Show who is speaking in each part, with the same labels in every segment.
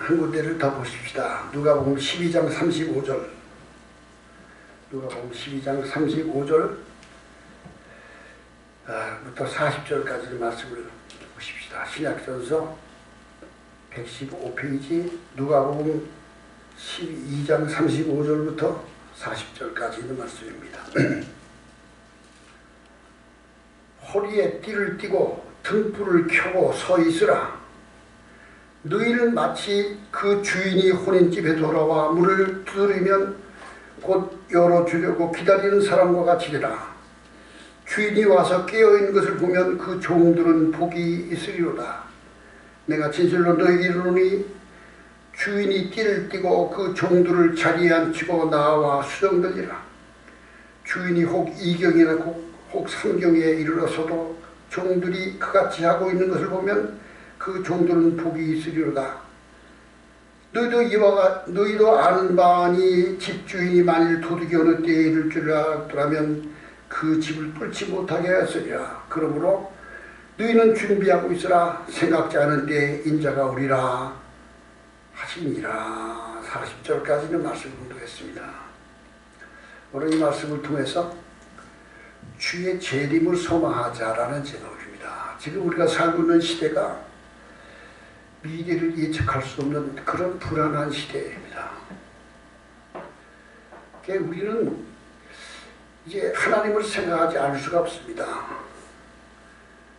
Speaker 1: 한 군데를 더 보십시다. 누가복음 12장 35절. 누가복음 12장 35절 부터 40절까지의 말씀을 보십시다. 신약전서 115페이지 누가복음 12장 35절부터 40절까지 있는 말씀입니다. 허리에 띠를 띠고 등불을 켜고 서 있으라. 너희는 마치 그 주인이 혼인집에 돌아와 문을 두드리면 곧 열어주려고 기다리는 사람과 같이 되라. 주인이 와서 깨어있는 것을 보면 그 종들은 복이 있으리로다. 내가 진실로 너희에게 이르노니 주인이 띠를 띠고 그 종들을 자리에 앉히고 나와 수정되리라. 주인이 혹 이경이나 혹 삼경에 이르러서도 종들이 그같이 하고 있는 것을 보면 그 종들은 복이 있으리로다. 너희도 아는 바니 집주인이 만일 도둑이 어느 때에 이를 줄 알았더라면 그 집을 뚫지 못하게 하였으리라. 그러므로 너희는 준비하고 있으라. 생각지 않은 때에 인자가 오리라 하시니라. 40절까지는 말씀을 공부했습니다. 오늘 이 말씀을 통해서 주의 재림을 소망하자라는 제목입니다. 지금 우리가 살고 있는 시대가 미래를 예측할 수 없는 그런 불안한 시대입니다. 우리는 이제 하나님을 생각하지 않을 수가 없습니다.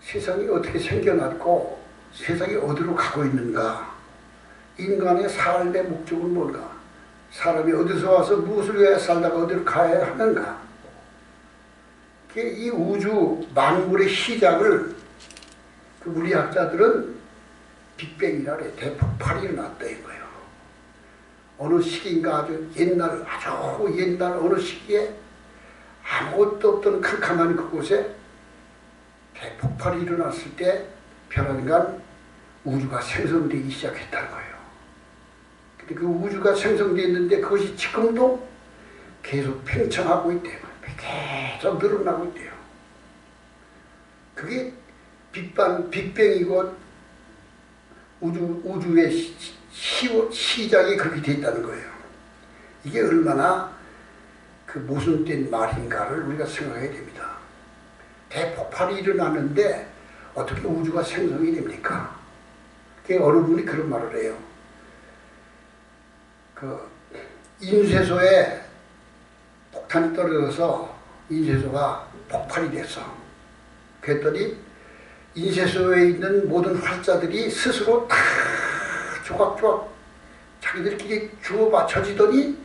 Speaker 1: 세상이 어떻게 생겨났고 세상이 어디로 가고 있는가, 인간의 삶의 목적은 뭔가, 사람이 어디서 와서 무엇을 위해 살다가 어디로 가야 하는가, 이 우주 만물의 시작을 그 물리학자들은 빅뱅이라 그래. 대폭발이 일어났다 이거예요. 어느 시기인가 아주 옛날 어느 시기에 아무것도 없던 캄캄한 그곳에 대폭발이 일어났을 때 별안간 우주가 생성되기 시작했다는 거예요. 근데 그 우주가 생성되었는데 그것이 지금도 계속 팽창하고 있대요. 계속 늘어나고 있대요. 그게 빅뱅이고 우주의 시작이 그렇게 돼 있다는 거예요. 이게 얼마나 그 모순된 말인가를 우리가 생각해야 됩니다. 대폭발이 일어나는데 어떻게 우주가 생성이 됩니까? 어느 분이 그런 말을 해요. 그 인쇄소에 폭탄이 떨어져서 인쇄소가 폭발이 됐어. 그랬더니 인쇄소에 있는 모든 활자들이 스스로 다 조각조각 자기들끼리 주워 맞춰지더니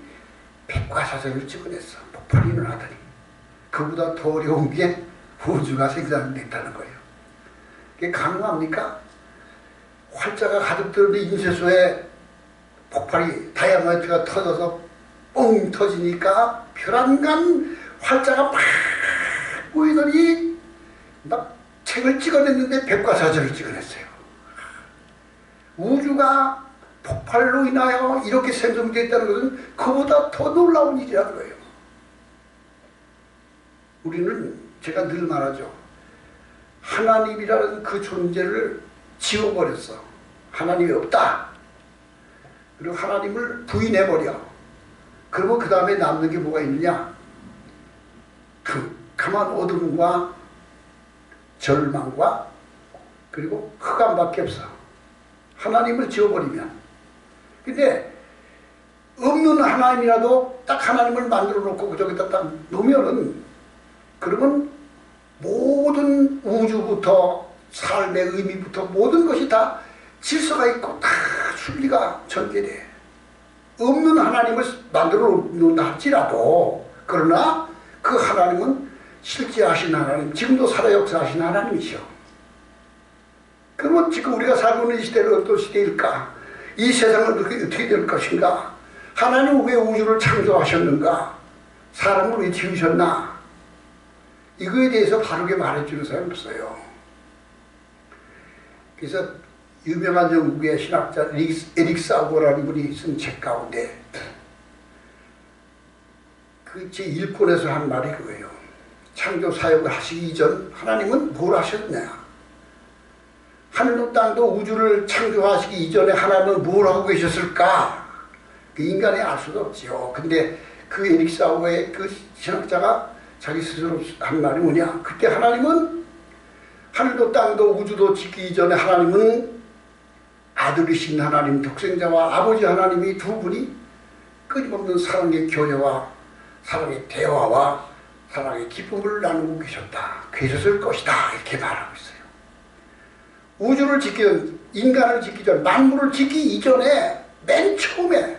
Speaker 1: 백과사전을 찍어냈어. 폭발이 일어나더니. 그보다 더 어려운 게 우주가 생산됐다는 거예요. 그게 가능합니까? 활자가 가득 들었는데 인쇄소에 폭발이 다이아몬드가 터져서 뻥 터지니까 별안간 활자가 막 보이더니 막 책을 찍어냈는데 백과사전을 찍어냈어요. 우주가 폭발로 인하여 이렇게 생성되었다는 것은 그보다 더 놀라운 일이라는 거예요. 우리는 제가 늘 말하죠. 하나님이라는 그 존재를 지워버렸어. 하나님이 없다. 그리고 하나님을 부인해버려. 그러면 그 다음에 남는 게 뭐가 있느냐? 캄캄한 어둠과 절망과 그리고 흑암밖에 없어. 하나님을 지워버리면. 근데 없는 하나님이라도 딱 하나님을 만들어 놓고 저기다 딱 놓으면은, 그러면 모든 우주부터 삶의 의미부터 모든 것이 다 질서가 있고 다 순리가 전개돼. 없는 하나님을 만들어 놓는다 할지라도, 그러나 그 하나님은 실제 하신 하나님, 지금도 살아 역사하신 하나님이죠. 그러면 지금 우리가 살고 있는 시대는 어떤 시대일까? 이 세상은 어떻게 될 것인가? 하나님은 왜 우주를 창조하셨는가? 사람을 왜 지으셨나? 이거에 대해서 바르게 말해주는 사람이 없어요. 그래서 유명한 영국의 신학자 에릭 사고라는 분이 쓴 책 가운데 그 제 1권에서 한 말이 그거예요. 창조 사역을 하시기 이전 하나님은 뭘 하셨냐? 하늘도 땅도 우주를 창조하시기 이전에 하나님은 뭘 하고 계셨을까? 그 인간이 알 수가 없지요. 근데 그 에릭 사우의 그 신학자가 자기 스스로 한 말이 뭐냐? 그때 하나님은 하늘도 땅도 우주도 짓기 이전에 하나님은 아들이신 하나님 독생자와 아버지 하나님이 두 분이 끊임없는 사랑의 교제와 사랑의 대화와 사랑의 기쁨을 나누고 계셨을 것이다. 이렇게 말하고 있어요. 우주를 짓기 전, 인간을 짓기 전, 만물을 짓기 이전에 맨 처음에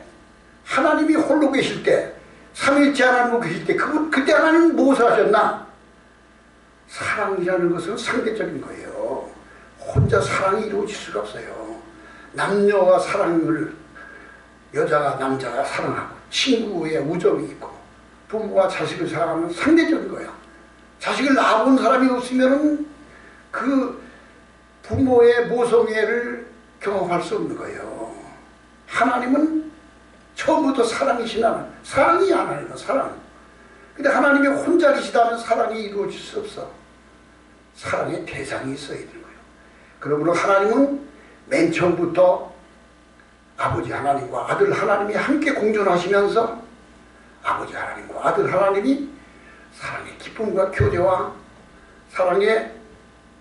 Speaker 1: 하나님이 홀로 계실 때, 삼위일체 하나님으로 계실 때, 그때 하나님은 무엇을 하셨나? 사랑이라는 것은 상대적인 거예요. 혼자 사랑이 이루어질 수가 없어요. 남녀와 사랑을, 여자가 남자가 사랑하고, 친구의 우정이 있고, 부모와 자식을 사랑하면 상대적인 거야. 자식을 낳아본 사람이 없으면 그 부모의 모성애를 경험할 수 없는 거예요. 하나님은 처음부터 사랑이신 하나님. 사랑이 하나님은 사랑. 근데 하나님이 혼자 계시다면 사랑이 이루어질 수 없어. 사랑의 대상이 있어야 되는 거예요. 그러므로 하나님은 맨 처음부터 아버지 하나님과 아들 하나님이 함께 공존하시면서 아버지 하나님과 아들 하나님이 사랑의 기쁨과 교제와 사랑의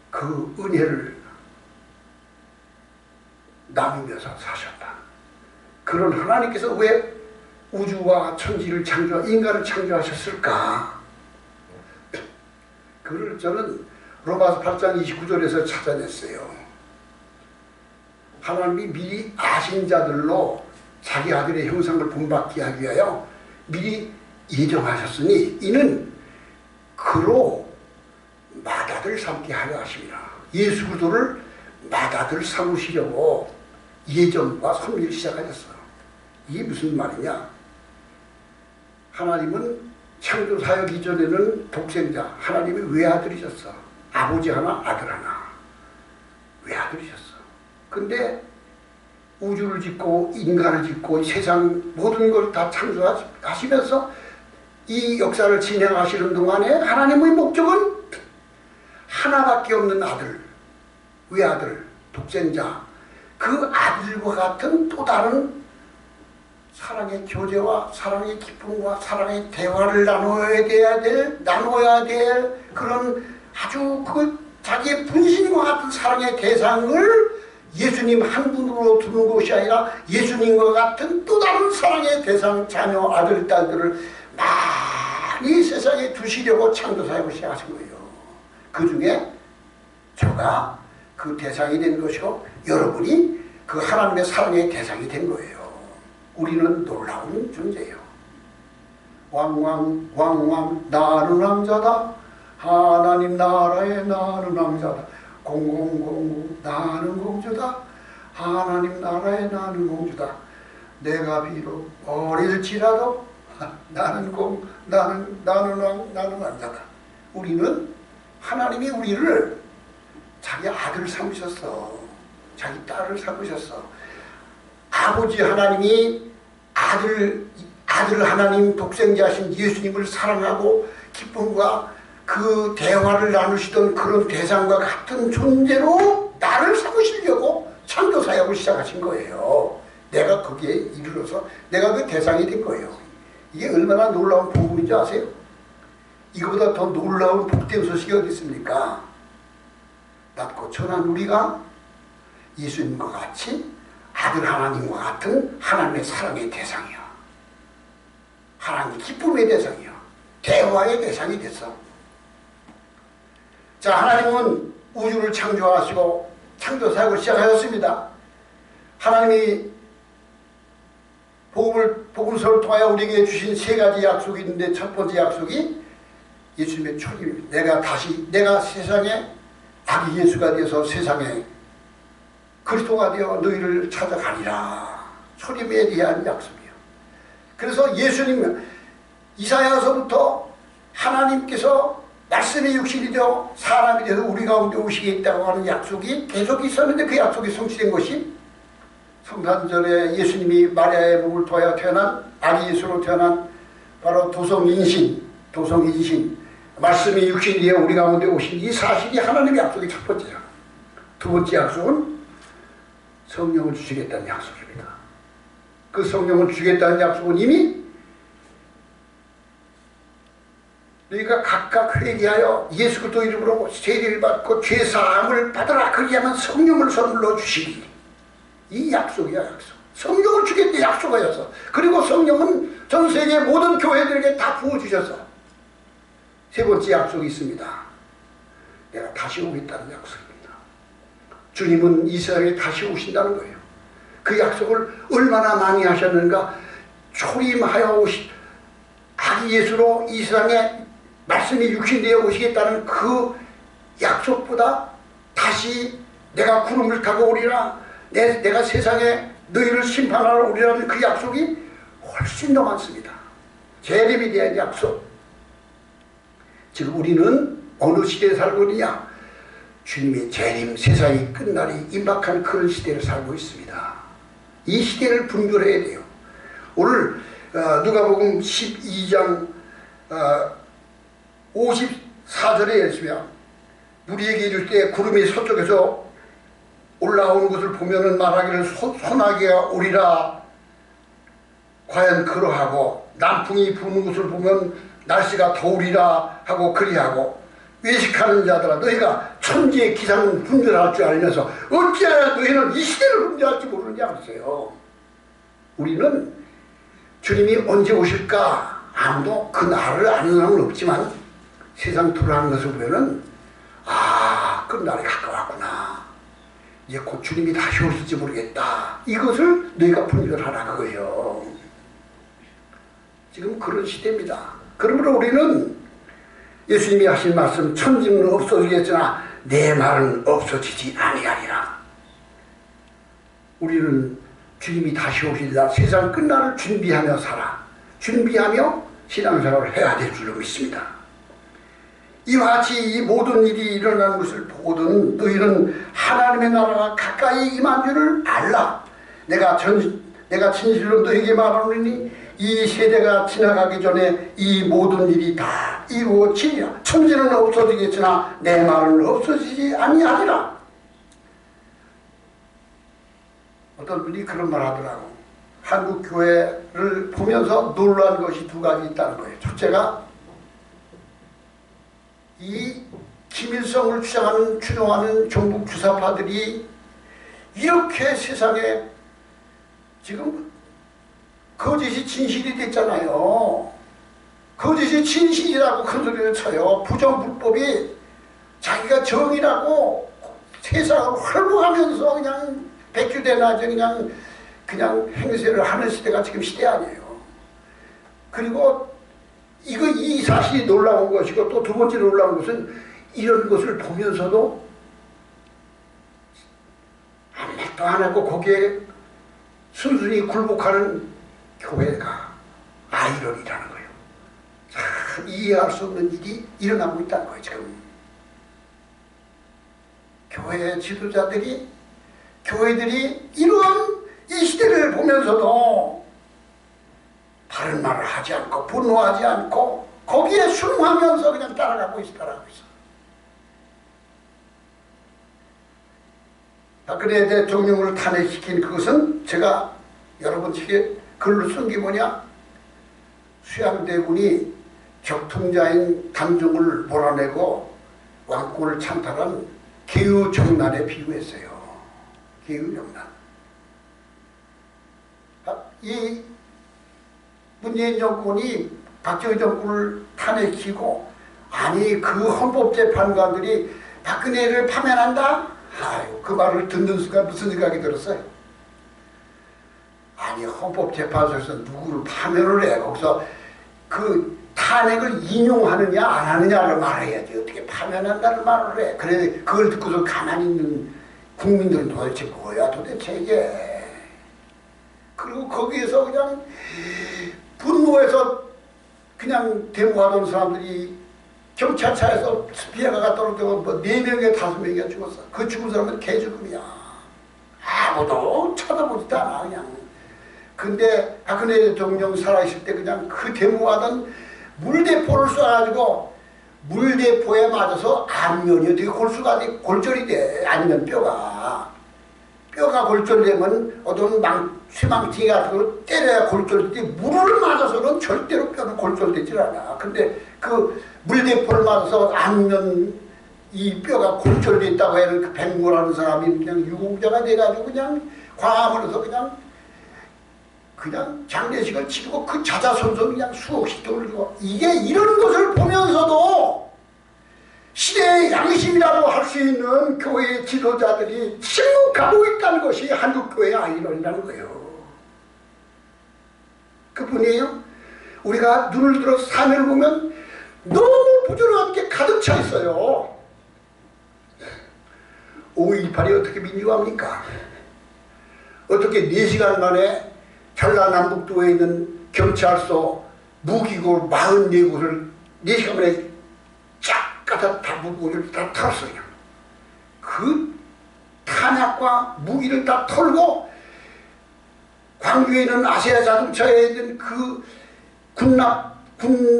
Speaker 1: 그 은혜를 나누면서 사셨다. 그런 하나님께서 왜 우주와 천지를 인간을 창조하셨을까? 그걸 저는 로마서 8장 29절에서 찾아냈어요. 하나님이 미리 아신 자들로 자기 아들의 형상을 본받게 하기 위하여 미리 예정하셨으니 이는 그로 맏아들 삼게 하려 하심이라. 예수 그리스도를 맏아들 삼으시려고 예정과 섭리를 시작하셨어요. 이게 무슨 말이냐? 하나님은 창조 사역 이전에는 독생자, 하나님이 외아들이셨어. 아버지 하나, 아들 하나. 외아들이셨어. 근데 우주를 짓고 인간을 짓고 세상 모든 걸 다 창조하시면서 이 역사를 진행하시는 동안에 하나님의 목적은 하나밖에 없는 아들, 외아들, 독생자, 그 아들과 같은 또 다른 사랑의 교제와 사랑의 기쁨과 사랑의 대화를 나눠야 될 그런 아주 그 자기의 분신과 같은 사랑의 대상을 예수님 한 분으로 두는 것이 아니라 예수님과 같은 또 다른 사랑의 대상, 자녀, 아들, 딸들을 많이 세상에 두시려고 창조사역을 시작하신 거예요. 그 중에 저가 그 대상이 된 것이고 여러분이 그 하나님의 사랑의 대상이 된 거예요. 우리는 놀라운 존재예요. 왕왕 왕왕 나는 왕자다. 하나님 나라에 나는 왕자다. 공공공공 나는 공주다. 하나님 나라에 나는 공주다. 내가 비록 어릴지라도 나는 왕자다. 우리는 하나님이 우리를 자기 아들을 삼으셨어. 자기 딸을 삼으셨어. 아버지 하나님이 아들 하나님 독생자신 예수님을 사랑하고 기쁨과 그 대화를 나누시던 그런 대상과 같은 존재로 나를 삼으시려고 창조사역을 시작하신 거예요. 내가 거기에 이르러서 내가 그 대상이 된 거예요. 이게 얼마나 놀라운 복음인지 아세요? 이거보다 더 놀라운 복된 소식이 어디 있습니까? 낮고 천한 우리가 예수님과 같이 아들 하나님과 같은 하나님의 사랑의 대상이야. 하나님의 기쁨의 대상이야. 대화의 대상이 됐어. 자, 하나님은 우주를 창조하시고 창조사역을 시작하셨습니다. 하나님이 복음서를 통하여 우리에게 주신 세 가지 약속이 있는데 첫 번째 약속이 예수님의 초림입니다. 내가 세상에 아기 예수가 되어서 세상에 그리스도가 되어 너희를 찾아가리라. 초림에 대한 약속이에요. 그래서 예수님 이사야서부터 하나님께서 말씀의 육신이 되어 사람이 되어 우리 가운데 오시겠다고 하는 약속이 계속 있었는데 그 약속이 성취된 것이 성탄절에 예수님이 마리아의 몸을 통하여 태어난 아기 예수로 태어난 바로 도성인신 말씀이 육신이 되어 우리 가운데 오신 이 사실이 하나님의 약속의 첫 번째야. 두 번째 약속은 성령을 주시겠다는 약속입니다. 그 성령을 주겠다는 약속은 이미 너희가 각각 회개하여 예수 그리스도 이름으로 세례를 받고 죄사함을 받으라. 그리하면 성령을 선물로 주시리. 이 약속이야, 약속. 성령을 주겠다 약속하여서, 그리고 성령은 전 세계 모든 교회들에게 다 부어주셔서 세 번째 약속이 있습니다. 내가 다시 오겠다는 약속입니다. 주님은 이스라엘에 다시 오신다는 거예요. 그 약속을 얼마나 많이 하셨는가. 초림하여 아기 예수로 이 세상에 말씀이 육신되어 오시겠다는 그 약속보다 다시 내가 구름을 타고 오리라, 내가 세상에 너희를 심판하러 오리라는 그 약속이 훨씬 더 많습니다. 재림에 대한 약속. 지금 우리는 어느 시대에 살고 있느냐? 주님의 재림, 세상이 끝날이 임박한 그런 시대를 살고 있습니다. 이 시대를 분별해야 돼요. 오늘 누가복음 12장 54절에 있으면 우리에게 이를 때 구름이 서쪽에서 올라오는 것을 보면은 말하기를 소나기가 오리라. 과연 그러하고 남풍이 부는 것을 보면 날씨가 더우리라 하고 그리하고, 외식하는 자들아 너희가 천지의 기상은 분별할 줄 알면서 어찌하여 너희는 이 시대를 분별할지 모르느냐 그러세요. 우리는 주님이 언제 오실까 아무도 그 날을 아는 사람은 없지만 세상 돌아가는 것을 보면은 끝날이 가까웠구나. 이제 곧 주님이 다시 오실지 모르겠다. 이것을 너희가 분별하라 그거예요. 지금 그런 시대입니다. 그러므로 우리는 예수님이 하신 말씀, 천지는 없어지겠으나 내 말은 없어지지 아니하리라. 우리는 주님이 다시 오실 날, 세상 끝날을 준비하며 살아, 준비하며 신앙생활을 해야 될 줄로 믿습니다. 이와 같이 이 모든 일이 일어나는 것을 보거든 너희는 하나님의 나라가 가까이 임한 줄을 알라. 내가 진실로 너희에게 말하노니 이 세대가 지나가기 전에 이 모든 일이 다 이루어지리라. 천지는 없어지겠으나 내 말은 없어지지 아니하리라. 어떤 분이 그런 말 하더라고. 한국 교회를 보면서 놀란 것이 두 가지 있다는 거예요. 첫째가 이 김일성을 추종하는 종북 주사파들이 이렇게 세상에 지금 거짓이 진실이 됐잖아요. 거짓이 진실이라고 큰 소리를 쳐요. 부정불법이 자기가 정이라고 세상을 활보하면서 그냥 백주대낮에 그냥 행세를 하는 시대가 지금 시대 아니에요. 그리고 이 사실이 놀라운 것이고, 또 두 번째 놀라운 것은 이런 것을 보면서도 아무것도 안 하고 거기에 순순히 굴복하는 교회가 아이러니라는 거예요. 참 이해할 수 없는 일이 일어나고 있다는 거예요. 지금 교회 지도자들이, 교회들이 이러한 이 시대를 보면서도 바른 말을 하지 않고 분노하지 않고 거기에 순응하면서 그냥 따라가고 있어. 박근혜 대통령을 탄핵시킨 그것은 제가 여러 번 글로 쓴 게 뭐냐? 수양대군이 격통자인 단종을 몰아내고 왕권을 찬탈한 개유정난에 비유했어요. 개유정난. 이 문재인 정권이 박정희 정권을 탄핵시키고, 아니 그 헌법재판관들이 박근혜를 파면한다? 아유, 그 말을 듣는 순간 무슨 생각이 들었어요? 아니 헌법재판소에서 누구를 파면을 해? 거기서 그 탄핵을 인용하느냐 안 하느냐를 말해야지. 어떻게 파면한다는 말을 해? 그래, 그걸 듣고서 가만히 있는 국민들은 도대체 뭐야 도대체 이게. 그리고 거기에서 그냥 분노해서 그냥 데모하던 사람들이 경찰차에서 스피어가 떨어져서 뭐 4명에 5명이가 죽었어. 그 죽은 사람은 개죽음이야. 아무도 쳐다보지도 않아 그냥. 근데 박근혜 대통령 살아있을 때 그냥 그 데모하던 물대포를 쏴가지고 물대포에 맞아서 안면이 어떻게 골절이 돼. 안면 뼈가 골절되면 어떤 쇠망치 같은 걸 때려야 골절되지, 물을 맞아서는 절대로 뼈는 골절되질 않아. 근데 그 물대포를 맞아서 안면 이 뼈가 골절됐다고 하는 그 백무라는 사람이 그냥 유공자가 돼가지고 그냥 광화문에서 그냥 장례식을 치르고 그 자자손손 그냥 수억씩 돈을 주고, 이게 이런 것을 보면서도 시대의 양심이라고 할 수 있는 교회 지도자들이 침묵하고 있다는 것이 한국교회의 아이러니라는 거예요. 그뿐이에요. 우리가 눈을 들어 사면을 보면 너무 부지런한 게 가득 차 있어요. 5.18이 어떻게 민주화입니까? 어떻게 4시간 만에 전라남북도에 있는 경찰서 무기고 44곳을 4시간 만에 쫙 갖다 다 무기를 다 털었어요. 그 탄약과 무기를 다 털고 광주에 있는 아시아 자동차에 있는 그 군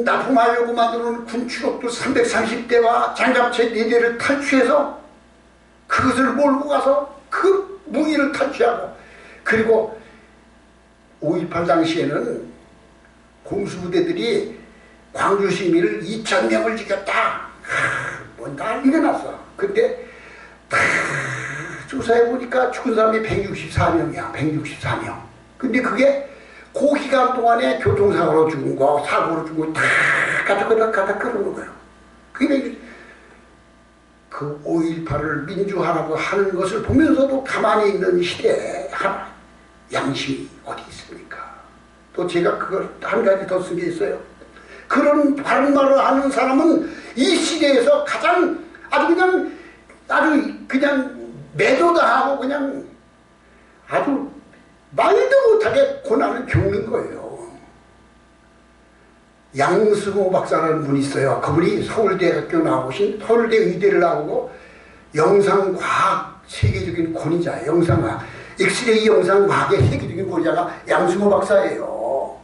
Speaker 1: 납품하려고 만드는 군 추록도 330대와 장갑차 4대를 탈취해서 그것을 몰고 가서 그 무기를 탈취하고, 그리고 5.18 당시에는 공수부대들이 광주 시민을 2,000명을 죽였다. 뭐 난리가 났어. 근데 다 조사해보니까 죽은 사람이 164명이야. 164명. 근데 그게 그 기간 동안에 교통사고로 죽은 거, 사고로 죽은 거 다 가닥가닥 그러는 거예요. 그게 그 5.18을 민주화라고 하는 것을 보면서도 가만히 있는 시대에 하나 양심이 어디 있습니까? 또 제가 그걸 한 가지 더 쓴 게 있어요. 그런 바른 말을 하는 사람은 이 시대에서 가장 아주 그냥 매도당하고 그냥 아주 말도 못하게 고난을 겪는 거예요. 양승호 박사라는 분이 있어요. 그분이 서울대학교 나오신, 서울대 의대를 나오고 영상과학 세계적인 권위자예요. 영상과학, 엑스레이 영상과학의 세계적인 권위자가 양승호 박사예요.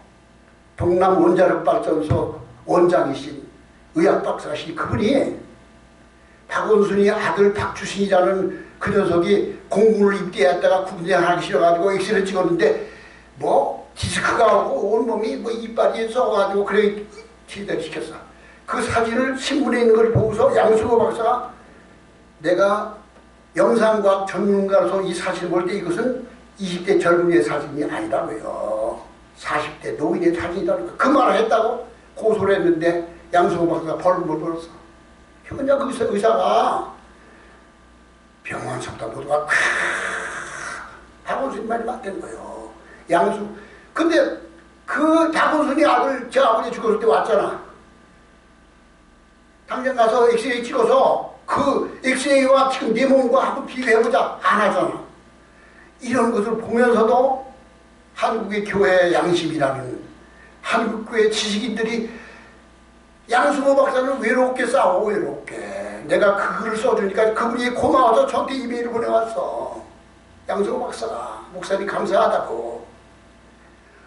Speaker 1: 동남 원자력발전소 원장이신 의학 박사신 그분이 박원순이 아들 박주신이라는 그 녀석이 공군을 입대했다가 군대 하기 싫어가지고 엑스레이 찍었는데 뭐 디스크가 오고 온몸이 뭐 이빨이 썩어가지고 그래 제대시켰어. 그 사진을 신문에 있는 걸 보고서 양승호 박사가 내가 영상과학 전문가로서 이 사진을 볼 때 이것은 20대 젊은이의 사진이 아니라고요. 40대 노인의 사진이라는 거. 그 말을 했다고 고소를 했는데 양승호 박사가 벌금을 벌었어. 그러니까 그 의사가 병원 상담보다가 박원순 말이 맞는 거예요. 근데 그 박원순이 제 아버지 죽었을 때 왔잖아. 당장 가서 엑스레이 찍어서 그 엑스레이와 지금 네 몸과 한번 비교해보자. 안 하잖아. 이런 것을 보면서도 한국의 교회 양심이라는 한국교회 지식인들이 양승호 박사는 외롭게 싸워. 외롭게. 내가 그 글을 써주니까 그분이 고마워서 저한테 이메일을 보내왔어. 양승호 박사가 목사님 감사하다고.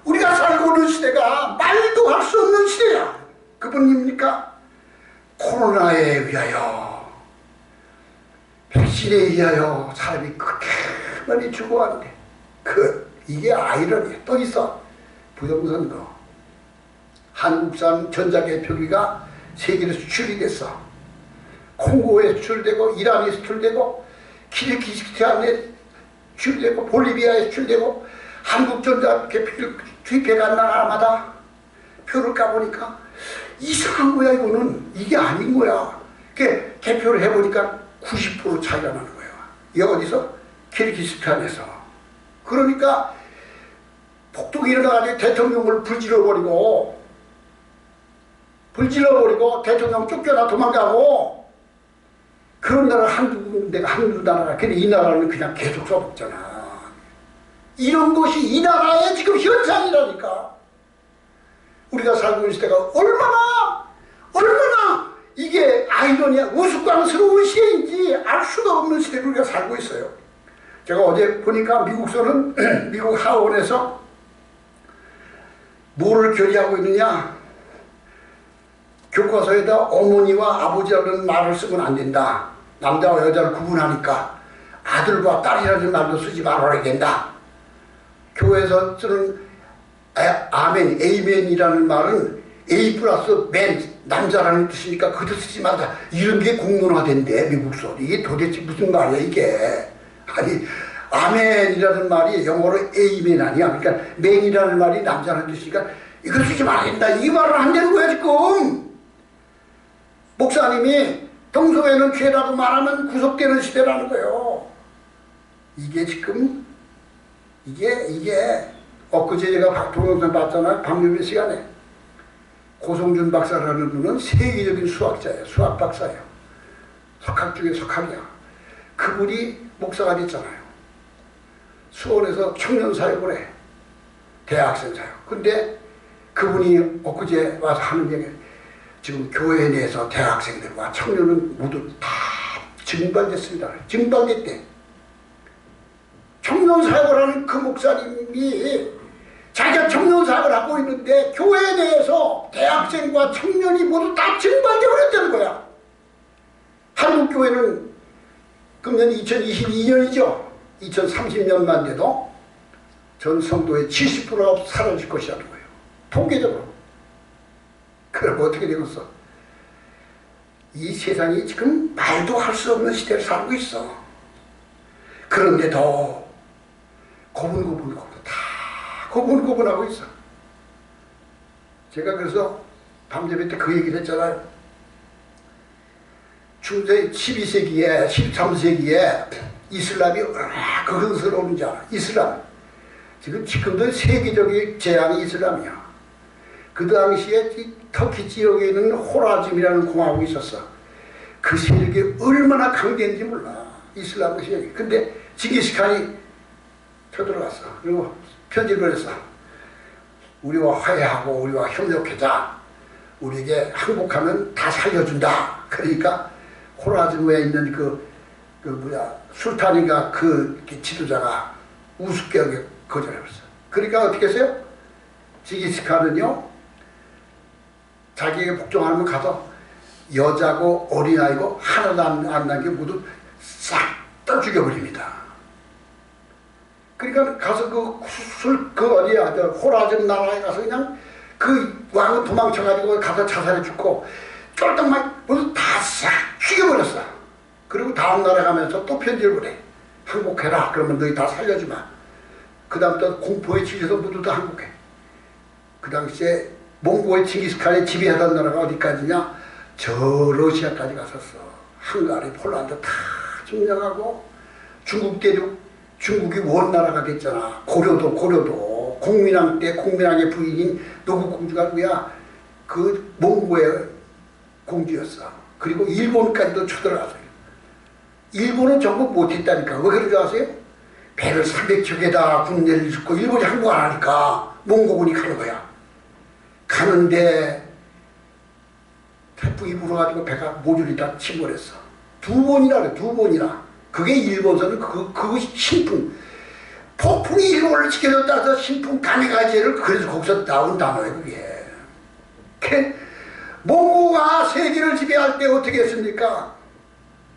Speaker 1: 우리가 살고 있는 시대가 말도 할 수 없는 시대야. 그분입니까? 코로나에 위하여, 백신에 의하여 사람이 그렇게 많이 죽어왔는데 이게 아이러니야. 또 있어. 부정선거. 한국산 전자개표기가 세계로 수출이 됐어. 콩고에 수출되고, 이란에 수출되고, 키르기스탄에 수출되고, 볼리비아에 수출되고, 한국 전자개표기를 투입해간 나라마다 표를 까보니까 이상한 거야. 이거는 이게 아닌 거야. 개표를 해보니까 90% 차이가 나는 거야. 이게 어디서? 키르기스탄에서. 그러니까 폭동이 일어나가지고 대통령을 불질러버리고 대통령 쫓겨나 도망가고, 그런 나라 한두 나라가. 근데 이 나라는 그냥 계속 써먹잖아. 이런 것이 이 나라의 지금 현상이라니까. 우리가 살고 있는 시대가 얼마나 이게 아이러니야, 우스꽝스러운 시대인지 알 수가 없는 시대를 우리가 살고 있어요. 제가 어제 보니까 미국서는 미국 하원에서 뭐를 결의하고 있느냐. 교과서에다 어머니와 아버지라는 말을 쓰면 안 된다. 남자와 여자를 구분하니까 아들과 딸이라는 말도 쓰지 말아야 된다. 교회에서 쓰는 아멘, 에이멘이라는 말은 A 플러스 맨, 남자라는 뜻이니까 그 뜻 쓰지 말자. 이런 게 공론화된대, 미국서. 이게 도대체 무슨 말이야, 이게. 아니, 아멘이라는 말이 영어로 에이멘 아니야. 그러니까 맨이라는 말이 남자라는 뜻이니까 이걸 쓰지 말아야 된다. 이 말을 안 되는 거야, 지금. 목사님이 동성애는 죄라고 말하면 구속되는 시대라는 거예요. 이게 지금, 이게, 엊그제 제가 동영상 봤잖아요. 방금 시간에. 고성준 박사라는 분은 세계적인 수학자예요. 수학 박사예요. 석학 중에 석학이야. 그분이 목사가 됐잖아요. 수원에서 청년사역을 해. 대학생 사역. 근데 그분이 엊그제 와서 하는 얘기, 지금 교회 내에서 대학생들과 청년은 모두 다 증발됐습니다. 증발됐대. 청년사역을 하는 그 목사님이 자기가 청년사역을 하고 있는데 교회 내에서 대학생과 청년이 모두 다 증발되어버렸다는 거야. 한국교회는 금년 2022년이죠. 2030년만 돼도 전 성도의 70%가 사라질 것이라는 거예요. 통계적으로. 그럼 어떻게 되겠어? 이 세상이 지금 말도 할 수 없는 시대를 살고 있어. 그런데도 고분고분 다 고분고분하고 있어. 제가 그래서 밤새벽 때 그 얘기를 했잖아요. 중세 12세기에 13세기에 이슬람이 얼마나 거슬러오는지 알아. 이슬람. 지금도 세계적인 재앙이 이슬람이야. 그 당시에 터키 지역에 있는 호라즘이라는 공화국이 있었어. 그 세력이 얼마나 강대인지 몰라. 이슬람 세력이. 근데 징기스칸이 쳐들어갔어. 그리고 편지를 했어. 우리와 화해하고 우리와 협력하자. 우리에게 항복하면 다 살려준다. 그러니까 호라즘에 있는 술탄인가 그 지도자가 우습게 거절해버렸어. 그러니까 어떻게 했어요? 징기스칸은요, 자기에게 복종하면 가서 여자고 어린아이고 하나도 안 남겨 모두 싹 다 죽여버립니다. 그러니까 가서 어디야, 호라즘 나라에 가서 그냥 그 왕은 도망쳐가지고 가서 자살해 죽고 쫄딱만 모두 다 싹 죽여버렸어. 그리고 다음 나라 가면서 또 편지를 보내. 항복해라. 그러면 너희 다 살려주마. 그 다음부터 공포에 질려서 모두 다 항복해. 그 당시에 몽고의 징기스칸이 지배하던 나라가 어디까지냐? 저 러시아까지 갔었어. 헝가리, 폴란드 다 점령하고 중국 대륙, 중국이 원나라가 됐잖아. 고려도 공민왕 때 공민왕의 부인인 노국공주가 뭐야? 그 몽고의 공주였어. 그리고 일본까지도 쳐들어갔어요. 일본은 전부 못했다니까. 왜 그런 줄 아세요? 배를 300척 개다 군대를 짓고 일본이 항복 안 하니까 몽고군이 가는 거야. 가는데 태풍이 불어가지고 배가 모조리 다 침몰했어. 두 번이나. 그게 일본서는 그것이 신풍. 폭풍이 일본을 지켜줬다 해서 신풍 가미가제를 그래서 거기서 나온 단어예요, 그게. 몽고가 세계를 지배할 때 어떻게 했습니까?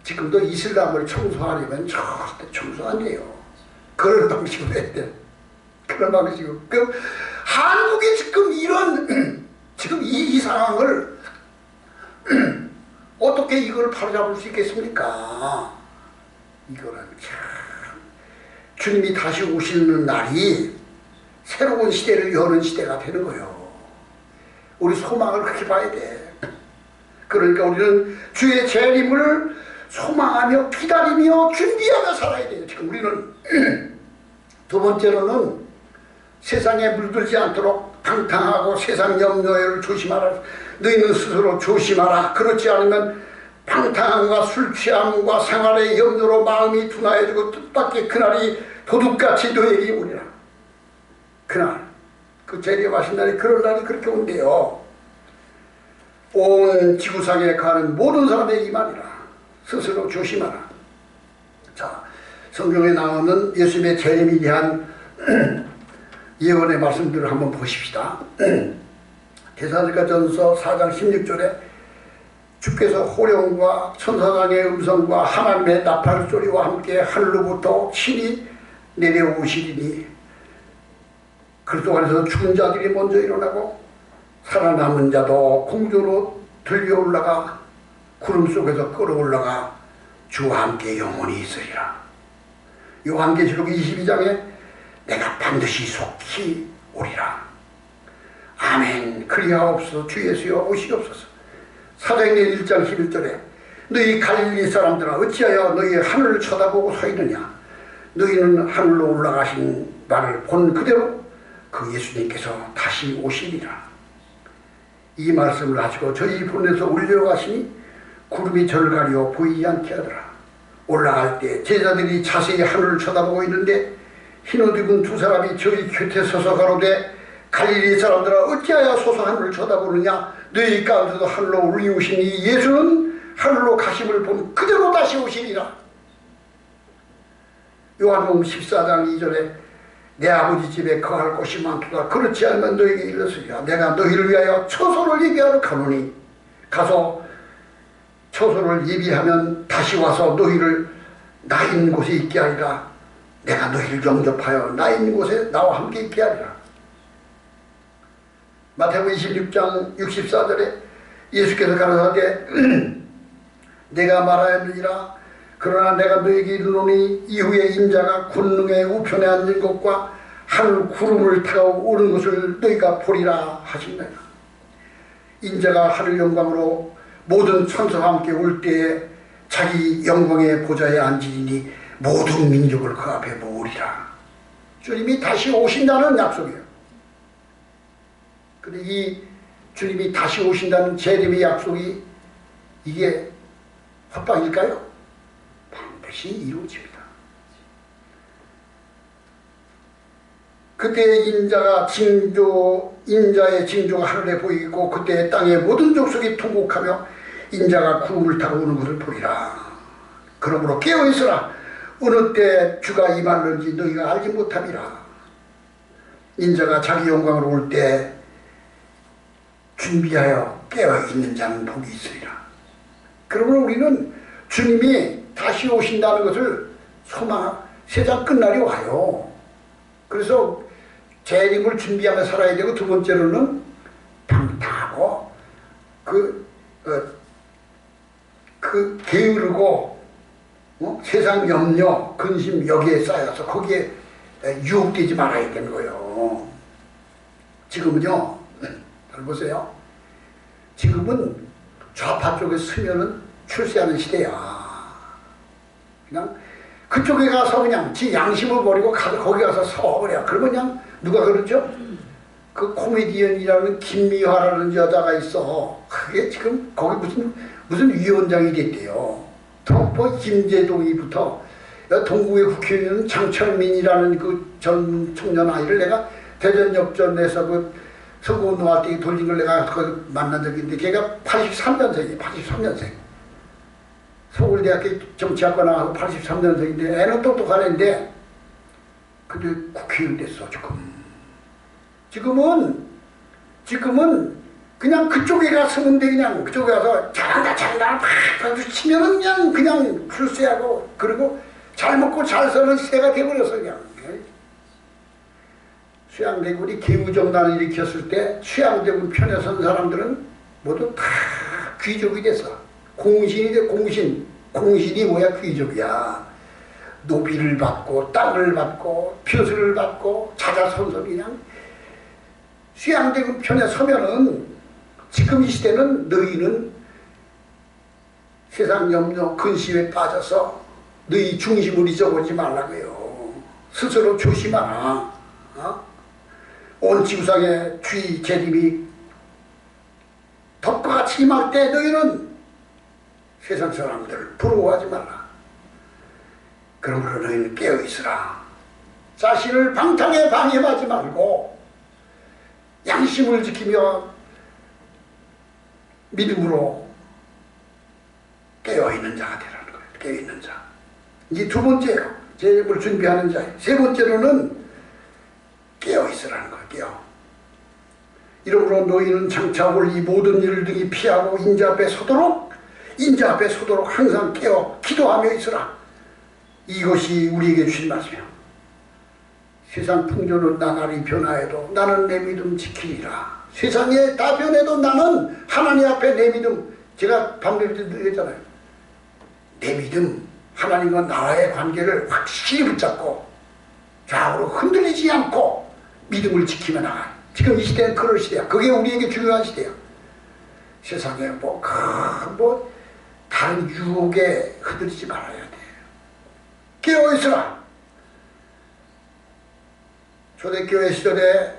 Speaker 1: 지금도 이슬람을 청소하려면 절대 청소 안 돼요. 그런 방식으로 했대. 그런 방식으로. 한국이 지금 지금 이 상황을 어떻게 이걸 바로잡을 수 있겠습니까? 이거는 참 주님이 다시 오시는 날이 새로운 시대를 여는 시대가 되는 거예요. 우리 소망을 그렇게 봐야 돼. 그러니까 우리는 주의 재림을 소망하며 기다리며 준비하며 살아야 돼요. 지금 우리는 두 번째로는 세상에 물들지 않도록 방탕하고 세상 염려를 조심하라. 너희는 스스로 조심하라. 그렇지 않으면 방탕함과 술 취함과 생활의 염려로 마음이 둔하여지고 뜻밖의 그날이 도둑같이 너에게 오리라. 그날, 그 재림하신 날이 그런 날이 그렇게 온대요. 온 지구상에 가는 모든 사람의 이 말이라. 스스로 조심하라. 자, 성경에 나오는 예수님의 재림에 대한 예언의 말씀들을 한번 보십시다. 데살로니가전서 4장 16절에 주께서 호령과 천사장의 음성과 하나님의 나팔 소리와 함께 하늘로부터 친히 내려오시리니 그리스도 안에서 죽은 자들이 먼저 일어나고 살아남은 자도 공중으로 들려 올라가 구름 속에서 끌어올라가 주와 함께 영원히 있으리라. 요한계시록 22장에 내가 반드시 속히 오리라. 아멘. 그리하옵소서. 주 예수여 오시옵소서. 사도행전 1장 11절에 너희 갈릴리 사람들아 어찌하여 너희 하늘을 쳐다보고 서 있느냐. 너희는 하늘로 올라가신 바를 본 그대로 그 예수님께서 다시 오시리라. 이 말씀을 하시고 저희 보내서 올려가시니 구름이 저를 가려 보이지 않게 하더라. 올라갈 때 제자들이 자세히 하늘을 쳐다보고 있는데 흰옷 입은 두 사람이 저희 곁에 서서 가로되 갈릴리 사람들아 어찌하여 서서 하늘을 쳐다보느냐. 너희 가운데도 하늘로 올리우시니 예수는 하늘로 가심을 본 그대로 다시 오시리라. 요한복음 14장 2절에 내 아버지 집에 거할 곳이 많도다. 그렇지 않으면 너희에게 이르으리라. 내가 너희를 위하여 처소를 예비하러 가노니 가서 처소를 예비하면 다시 와서 너희를 나 있는 곳에 있게 하리라. 내가 너희를 영접하여 나 있는 곳에 나와 함께 있게 하리라. 마태복음 26장 64절에 예수께서 가라사대 내가 말하였느니라. 그러나 내가 너에게 이르노니 이후에 인자가 권능의 우편에 앉은 것과 하늘 구름을 타고 오는 것을 너희가 보리라 하시니라. 인자가 하늘 영광으로 모든 천사와 함께 올 때에 자기 영광의 보좌에 앉으리니 모든 민족을 그 앞에 모으리라. 주님이 다시 오신다는 약속이에요. 근데 이 주님이 다시 오신다는 재림의 약속이 이게 헛방일까요? 반드시 이루어집니다. 그때 인자의 징조가 하늘에 보이고 그때 땅의 모든 족속이 통곡하며 인자가 구름을 타고 오는 것을 보리라. 그러므로 깨어있으라. 어느 때 주가 임하는지 너희가 알지 못함이라. 인자가 자기 영광으로 올 때 준비하여 깨어있는 자는 복이 있으리라. 그러므로 우리는 주님이 다시 오신다는 것을 세상 끝날이 와요. 그래서 재림을 준비하며 살아야 되고, 두 번째로는 방탕하고 게으르고 세상 염려, 근심 여기에 쌓여서 거기에 유혹되지 말아야 되는 거예요. 지금은요, 잘 보세요. 지금은 좌파 쪽에 서면은 출세하는 시대야. 그냥 그쪽에 가서 그냥 지 양심을 버리고 거기 가서 서버려. 그러면 그냥 누가 그러죠? 그 코미디언이라는 김미화라는 여자가 있어. 그게 지금 거기 무슨 위원장이 됐대요. 뭐 김재동이부터 동구의 국회의원 장철민이라는 그 젊은 청년 아이를 내가 대전역전에서 그 선거운동할 때 돌린 걸 내가 거기 만난 적이 있는데 걔가 83년생이에요. 83년생. 서울대학교 정치학과 나와서 83년생인데 애는 똑똑한 애인데 근데 국회의원 됐어. 지금은 그냥 그쪽에 갔으면 돼. 그냥 그쪽에 가서 잘한다 팍 치면은 그냥 출세하고 그리고 잘 먹고 잘 사는 시대가 돼버렸어. 그냥 수양대군이 개우정난을 일으켰을 때 수양대군 편에 선 사람들은 모두 다 귀족이 됐어. 공신이 돼. 공신이 뭐야? 귀족이야. 노비를 받고 땅을 받고 벼슬을 받고 자자손손 그냥 수양대군 편에 서면은 지금 이 시대는 너희는 세상 염려 근심에 빠져서 너희 중심을 잊어버리지 말라고요. 스스로 조심하라. 온 지구상의 주의 재림이 덕과 같이 임할 때 너희는 세상 사람들을 부러워하지 말라. 그러므로 너희는 깨어있으라. 자신을 방탕에 방해하지 말고 양심을 지키며 믿음으로 깨어있는 자가 되라는 거예요. 깨어있는 자. 이게 두 번째예요. 재림을 준비하는 자. 세 번째로는 깨어있으라는 거예요. 깨어. 이러므로 너희는 장차 올 이 모든 일을 등이 피하고 인자 앞에 서도록 항상 깨어 기도하며 있으라. 이것이 우리에게 주신 말씀이야. 세상 풍조는 나날이 변화해도 나는 내 믿음 지키리라. 세상에 다 변해도 나는 하나님 앞에 내 믿음, 제가 방금 얘기했잖아요. 내 믿음, 하나님과 나와의 관계를 확실히 붙잡고 좌우로 흔들리지 않고 믿음을 지키며 나가. 지금 이 시대는 그럴 시대야. 그게 우리에게 중요한 시대야. 세상에 다른 유혹에 흔들리지 말아야 돼. 깨어있으라. 초대교회 시절에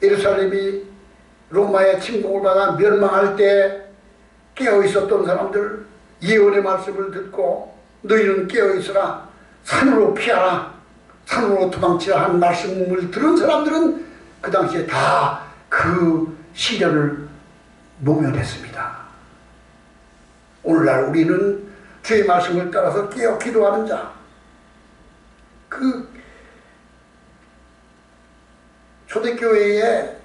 Speaker 1: 예루살렘이 로마의 침공을 받아 멸망할 때 깨어있었던 사람들, 예언의 말씀을 듣고 너희는 깨어있으라, 산으로 피하라, 산으로 도망치라 한 말씀을 들은 사람들은 그 당시에 다 그 시련을 모면했습니다. 오늘날 우리는 주의 말씀을 따라서 깨어 기도하는 자, 그 초대교회의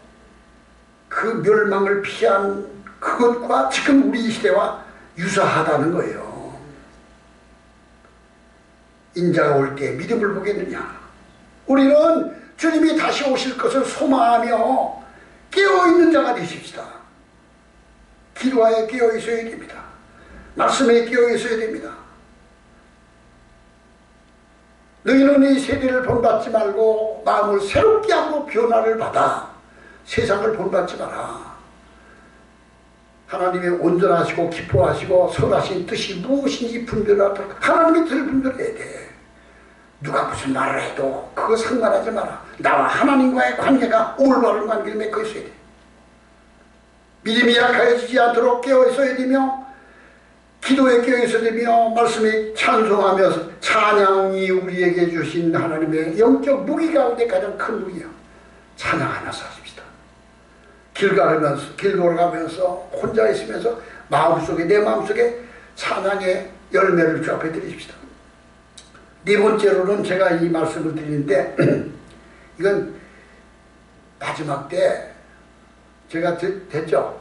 Speaker 1: 그 멸망을 피한 그것과 지금 우리 시대와 유사하다는 거예요. 인자가 올 때 믿음을 보겠느냐. 우리는 주님이 다시 오실 것을 소망하며 깨어있는 자가 되십시다. 기도하에 깨어있어야 됩니다. 말씀에 깨어있어야 됩니다. 너희는 이 세대를 본받지 말고 마음을 새롭게 하고 변화를 받아 세상을 본받지 마라. 하나님의 온전하시고 기뻐하시고 선하신 뜻이 무엇인지 분별하라. 하나님의 뜻을 분별해야 돼. 누가 무슨 말을 해도 그거 상관하지 마라. 나와 하나님과의 관계가 올바른 관계를 맺고 있어야 돼. 믿음이 약해지지 않도록 깨어있어야 되며 기도에 깨어있어야 되며 말씀에 찬송하면서 찬양이 우리에게 주신 하나님의 영적 무기 가운데 가장 큰 무기야. 찬양하면서 하십시다. 길 걸어가면서 혼자 있으면서 내 마음속에 찬양의 열매를 주 앞에 드리십시다. 네 번째로는 제가 이 말씀을 드리는데 이건 마지막 때 제가 됐죠.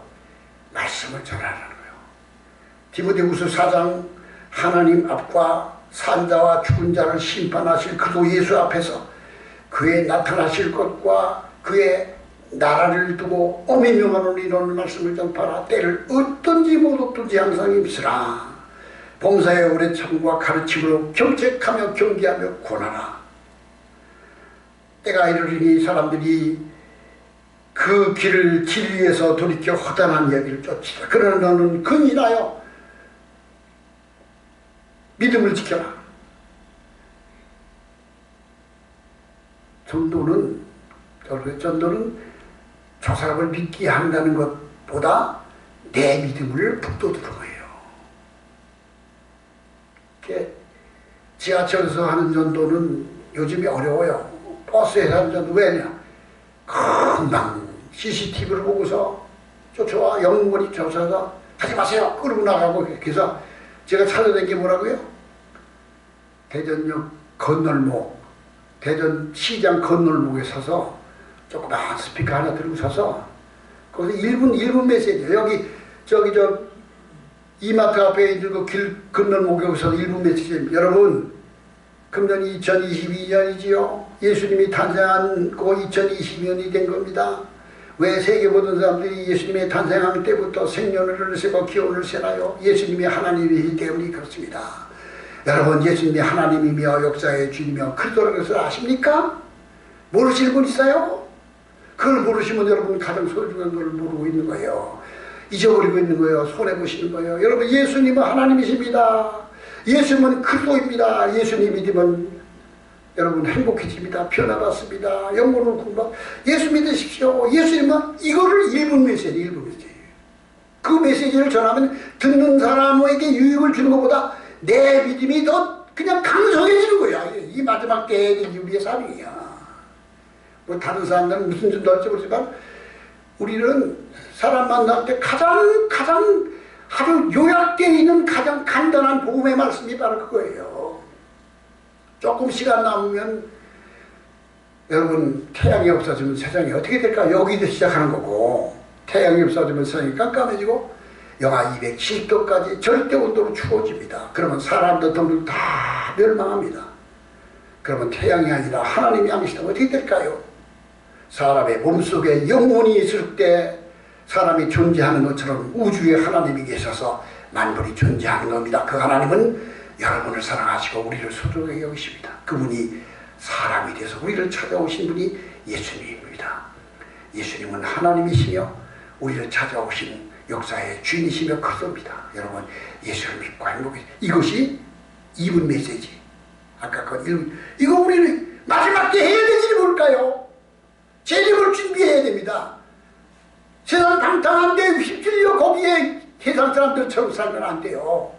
Speaker 1: 말씀을 전하라는 거예요. 디모데후서 4장 하나님 앞과 산자와 죽은 자를 심판하실 그도 예수 앞에서 그의 나타나실 것과 그의 나라를 두고 엄히 명하노니 이런 말씀을 전파하라. 때를 어떤지 못 얻든지 항상 힘쓰라. 봉사의 오래 참과 가르침으로 경책하며 경계하며 권하라. 때가 이르리니 사람들이 그 길을 진리에서 돌이켜 허탄한 이야기를 쫓으라. 그러나 너는 근인하여 믿음을 지켜라. 전도는 저 사람을 믿게 한다는 것보다 내 믿음을 북돋우는 거예요. 지하철에서 하는 전도는 요즘에 어려워요. 버스에서 하는 전도 왜냐? 금방 CCTV를 보고서 쫓아와 영문이 쫓아서 하지 마세요. 끌고 나가고. 그래서 제가 찾아낸 게 뭐라고요? 대전역 건널목, 대전시장 건널목에 서서 조그만 스피커 하나 들고 서서 거기서 1분 메시지. 이마트 앞에 있는 그 길 건널목에 서서 1분 메시지. 여러분, 금년이 2022년이지요. 예수님이 탄생한 그 2020년이 된 겁니다. 왜 세계 모든 사람들이 예수님의 탄생한 때부터 생년을 세고 기원을 세나요? 예수님이 하나님이기 때문에 그렇습니다. 여러분, 예수님이 하나님이며 역사의 주님이며 그리스도라는 것을 아십니까? 모르시는 분 있어요? 그걸 모르시면 여러분 가장 소중한 걸 모르고 있는 거예요. 잊어버리고 있는 거예요. 손해보시는 거예요. 여러분, 예수님은 하나님이십니다. 예수님은 그리스도입니다. 예수님 믿으면 여러분 행복해집니다. 변화받습니다. 영혼을 구원받. 예수 믿으십시오. 예수님은 이거를 1분 메시지. 그 메시지를 전하면 듣는 사람에게 유익을 주는 것보다 내 믿음이 더 그냥 강성해지는 거야. 이 마지막 때의 우리의 삶이야. 뭐 다른 사람들은 무슨 전도 할지 모르지만 우리는 사람 만날 때 가장 아주 요약되어 있는 가장 간단한 복음의 말씀이 바로 그거예요. 조금 시간 남으면 여러분, 태양이 없어지면 세상이 어떻게 될까? 여기서 시작하는 거고, 태양이 없어지면 세상이 깜깜해지고 영하 270도까지 절대 온도로 추워집니다. 그러면 사람들 동물 다 멸망합니다. 그러면 태양이 아니라 하나님이 아니시다면 어떻게 될까요? 사람의 몸속에 영혼이 있을 때 사람이 존재하는 것처럼 우주에 하나님이 계셔서 만물이 존재하는 겁니다. 그 하나님은 여러분을 사랑하시고 우리를 소중하게 여기십니다. 그분이 사람이 돼서 우리를 찾아오신 분이 예수님입니다. 예수님은 하나님이시며 우리를 찾아오신 역사의 주인이시며 그렇습니다. 여러분, 예수를 믿고 행복해. 이것이 2분 메시지. 아까 이거 우리는 마지막 때 해야 될 일이 뭘까요? 재림을 준비해야 됩니다. 세상 방탕한데 휩쓸려 거기에 세상 사람들처럼 살면 안 돼요.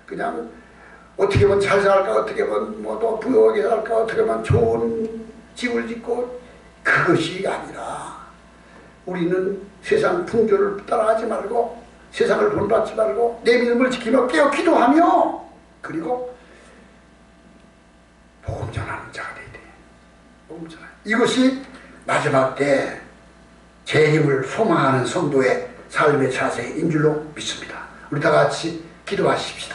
Speaker 1: 그냥 어떻게 하면 잘 살까, 어떻게 하면 뭐 더 부유하게 살까, 어떻게 하면 좋은 집을 짓고, 그것이 아니라 우리는 세상 풍조를 따라하지 말고 세상을 본받지 말고 내 믿음을 지키며 깨어 기도하며 그리고 복음 전하는 자가 돼야 돼. 복음 전하. 이것이 마지막 때 재림을 소망하는 성도의 삶의 자세인 줄로 믿습니다. 우리 다 같이 기도하십시다.